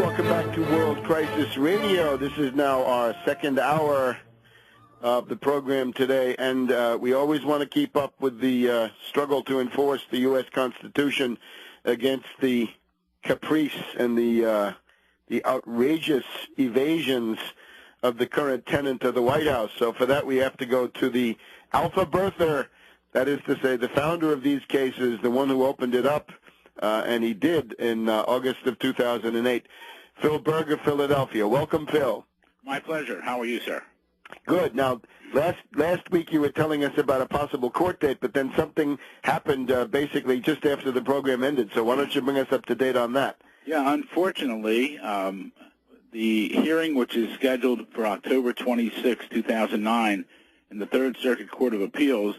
Welcome back to World Crisis Radio. This is now our second hour of the program today, and we always want to keep up with the struggle to enforce the U.S. Constitution against the caprice and the outrageous evasions of the current tenant of the White House. So for that, we have to go to the alpha birther, that is to say, the founder of these cases, the one who opened it up, and he did in August of 2008. Phil Berg of Philadelphia. Welcome, Phil. My pleasure. How are you, sir? Good. Now, last week you were telling us about a possible court date, but then something happened basically just after the program ended. So why don't you bring us up to date on that? Yeah, unfortunately, the hearing, which is scheduled for October 26, 2009, in the Third Circuit Court of Appeals,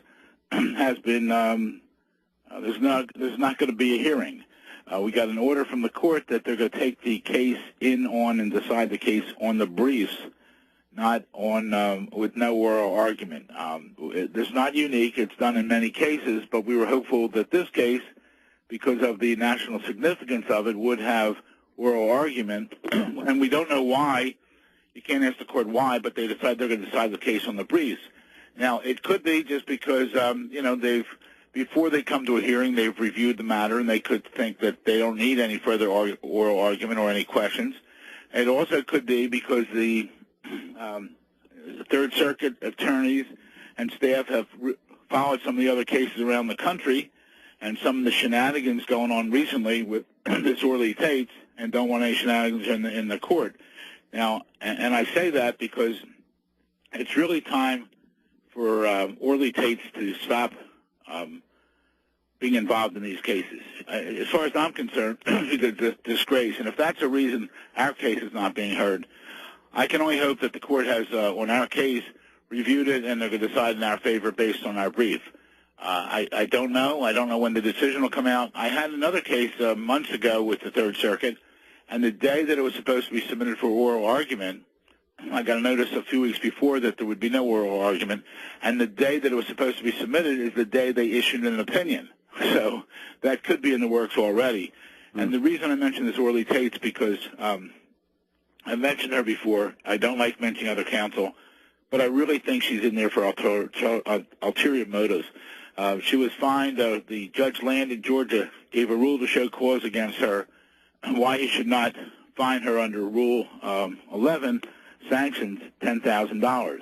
has been there's not going to be a hearing. We got an order from the court that they're going to take the case on and decide the case on the briefs, not on with no oral argument. It's not unique. It's done in many cases, but we were hopeful that this case, because of the national significance of it, would have oral argument. And we don't know why. You can't ask the court why, but they decide they're going to decide the case on the briefs. Now, it could be just because, before they come to a hearing, they've reviewed the matter, and they could think that they don't need any further oral argument or any questions. It also could be because the Third Circuit attorneys and staff have followed some of the other cases around the country and some of the shenanigans going on recently with this Orly Tates, and don't want any shenanigans in the court. Now, and I say that because it's really time for Orly Tates to stop being involved in these cases. As far as I'm concerned, it's a disgrace, and if that's a reason our case is not being heard, I can only hope that the court has, on our case, reviewed it, and they're going to decide in our favor based on our brief. I don't know. I don't know when the decision will come out. I had another case months ago with the Third Circuit, and the day that it was supposed to be submitted for oral argument, I got a notice a few weeks before that there would be no oral argument, and the day that it was supposed to be submitted is the day they issued an opinion. So that could be in the works already. And the reason I mention this Orly Tates because I mentioned her before. I don't like mentioning other counsel, but I really think she's in there for ulterior motives. She was fined. The Judge Land in Georgia gave a rule to show cause against her, why he should not fine her under Rule 11, sanctions $10,000.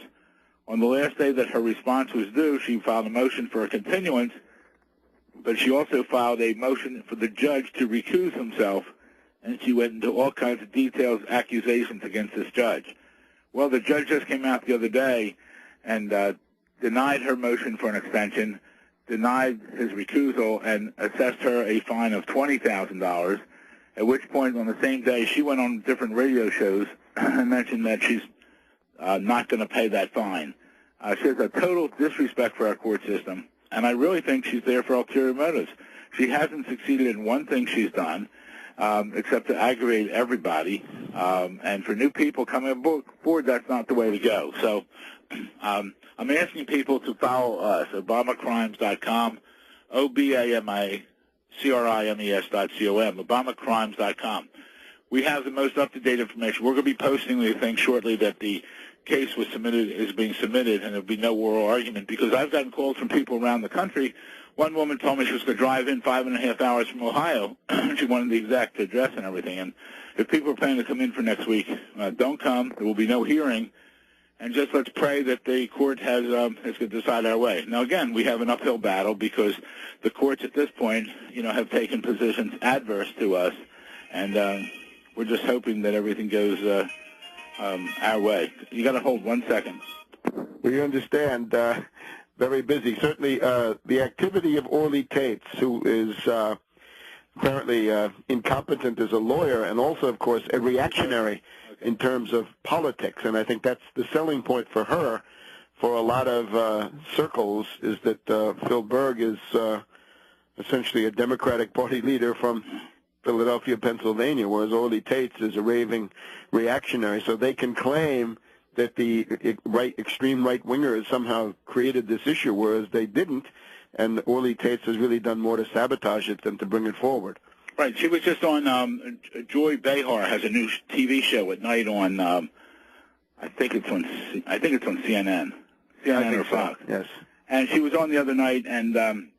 On the last day that her response was due, she filed a motion for a continuance, but she also filed a motion for the judge to recuse himself, and she went into all kinds of details, accusations against this judge. Well, the judge just came out the other day and denied her motion for an extension, denied his recusal, and assessed her a fine of $20,000, at which point on the same day she went on different radio shows and mentioned that she's not going to pay that fine. She has a total disrespect for our court system, and I really think she's there for ulterior motives. She hasn't succeeded in one thing she's done, except to aggravate everybody. And for new people coming aboard, that's not the way to go. So I'm asking people to follow us, ObamaCrimes.com, OBAMACRIMES.com, ObamaCrimes.com. We have the most up-to-date information. We're going to be posting, we think, shortly that the case is being submitted, and there'll be no oral argument, because I've gotten calls from people around the country. One woman told me she was going to drive in 5.5 hours from Ohio. She wanted the exact address and everything. And if people are planning to come in for next week, don't come. There will be no hearing. And just let's pray that the court is going to decide our way. Now, again, we have an uphill battle because the courts at this point, have taken positions adverse to us. And we're just hoping that everything goes our way. You got to hold 1 second. We understand. Very busy. Certainly, the activity of Orly Tates, who is apparently incompetent as a lawyer, and also, of course, a reactionary in terms of politics. And I think that's the selling point for her, for a lot of circles, is that Phil Berg is essentially a Democratic Party leader from Philadelphia, Pennsylvania, whereas Orly Tates is a raving reactionary. So they can claim that the extreme right-wingers somehow created this issue, whereas they didn't, and Orly Tates has really done more to sabotage it than to bring it forward. Right. She was just on. Joy Behar has a new TV show at night on. I think it's on CNN. CNN or Fox. So. Yes. And she was on the other night, and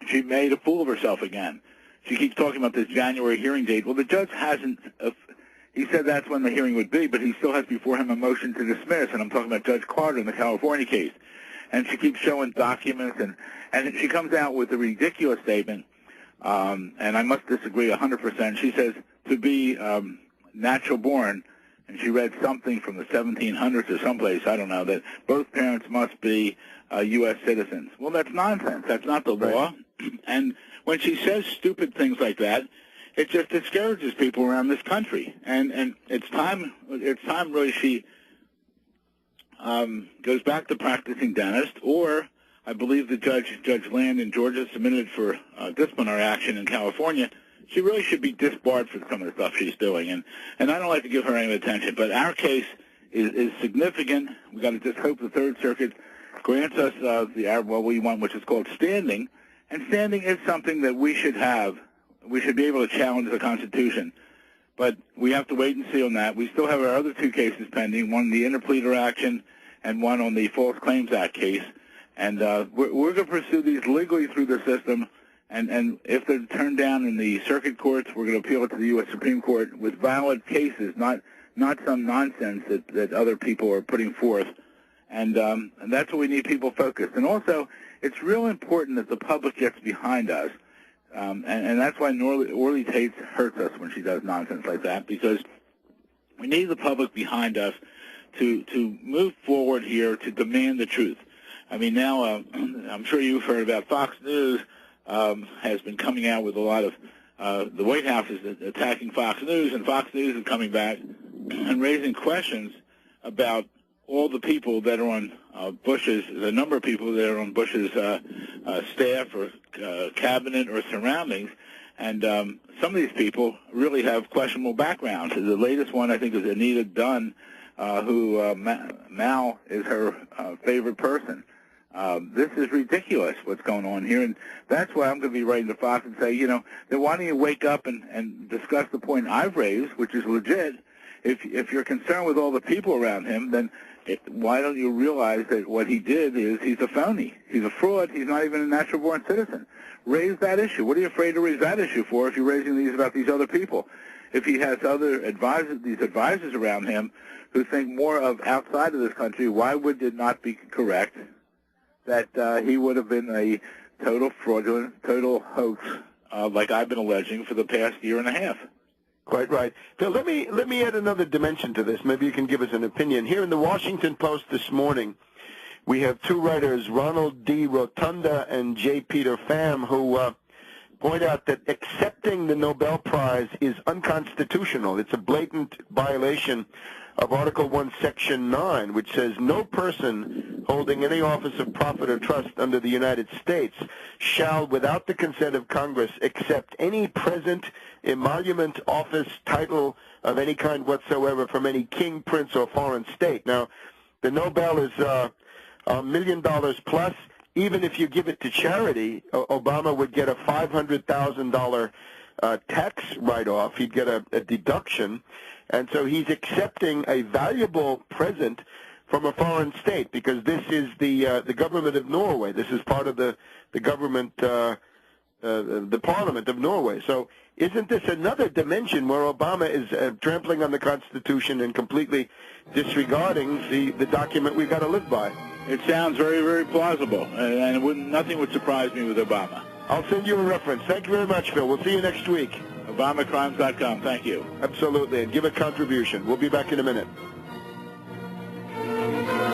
she made a fool of herself again. She keeps talking about this January hearing date. Well, the judge hasn't. He said that's when the hearing would be, but he still has before him a motion to dismiss. And I'm talking about Judge Carter in the California case. And she keeps showing documents, and she comes out with a ridiculous statement. And I must disagree 100%. She says to be natural born, and she read something from the 1700s or someplace, I don't know, that both parents must be U.S. citizens. Well, that's nonsense. That's not the law. And when she says stupid things like that, it just discourages people around this country. And it's time really she goes back to practicing dentist, or I believe the Judge Land in Georgia submitted for disciplinary action in California. She really should be disbarred for some of the stuff she's doing. And I don't like to give her any attention, but our case is significant. We've got to just hope the Third Circuit grants us what we want, which is called standing. And standing is something that we should have. We should be able to challenge the Constitution. But we have to wait and see on that. We still have our other two cases pending, one the interpleader action and one on the False Claims Act case. And we're going to pursue these legally through the system. And if they're turned down in the circuit courts, we're going to appeal it to the U.S. Supreme Court with valid cases, not some nonsense that other people are putting forth. And that's what we need people focused. And also, it's real important that the public gets behind us. And that's why Orly Tate hurts us when she does nonsense like that, because we need the public behind us to move forward here to demand the truth. I mean, now I'm sure you've heard about Fox News has been coming out with a lot of the White House is attacking Fox News, and Fox News is coming back and raising questions about all the people that are on the number of people that are on Bush's staff or cabinet or surroundings. And some of these people really have questionable backgrounds. The latest one, I think, is Anita Dunn, who Mal is her favorite person. This is ridiculous what's going on here, and that's why I'm going to be writing to Fox and say, then why don't you wake up and discuss the point I've raised, which is legit. If you're concerned with all the people around him, then why don't you realize that what he did is he's a phony. He's a fraud. He's not even a natural-born citizen. Raise that issue. What are you afraid to raise that issue for if you're raising these about these other people? If he has other these advisors around him who think more of outside of this country, why would it not be correct that he would have been a total fraudulent, total hoax, like I've been alleging for the past year and a half? Quite right. Phil, let me add another dimension to this. Maybe you can give us an opinion. Here in the Washington Post this morning, we have two writers, Ronald D. Rotunda and J. Peter Pham, who point out that accepting the Nobel Prize is unconstitutional. It's a blatant violation of Article 1, Section 9, which says no person holding any office of profit or trust under the United States shall, without the consent of Congress, accept any present emolument, office, title of any kind whatsoever from any king, prince, or foreign state. Now, the Nobel is $1 million plus. Even if you give it to charity, Obama would get a $500,000 tax write-off. He'd get a deduction. And so he's accepting a valuable present from a foreign state because this is the government of Norway. This is part of the government, the Parliament of Norway. So isn't this another dimension where Obama is trampling on the Constitution and completely disregarding the document we've got to live by? It sounds very, very plausible, and nothing would surprise me with Obama. I'll send you a reference. Thank you very much, Phil. We'll see you next week. ObamaCrimes.com. Thank you. Absolutely, and give a contribution. We'll be back in a minute.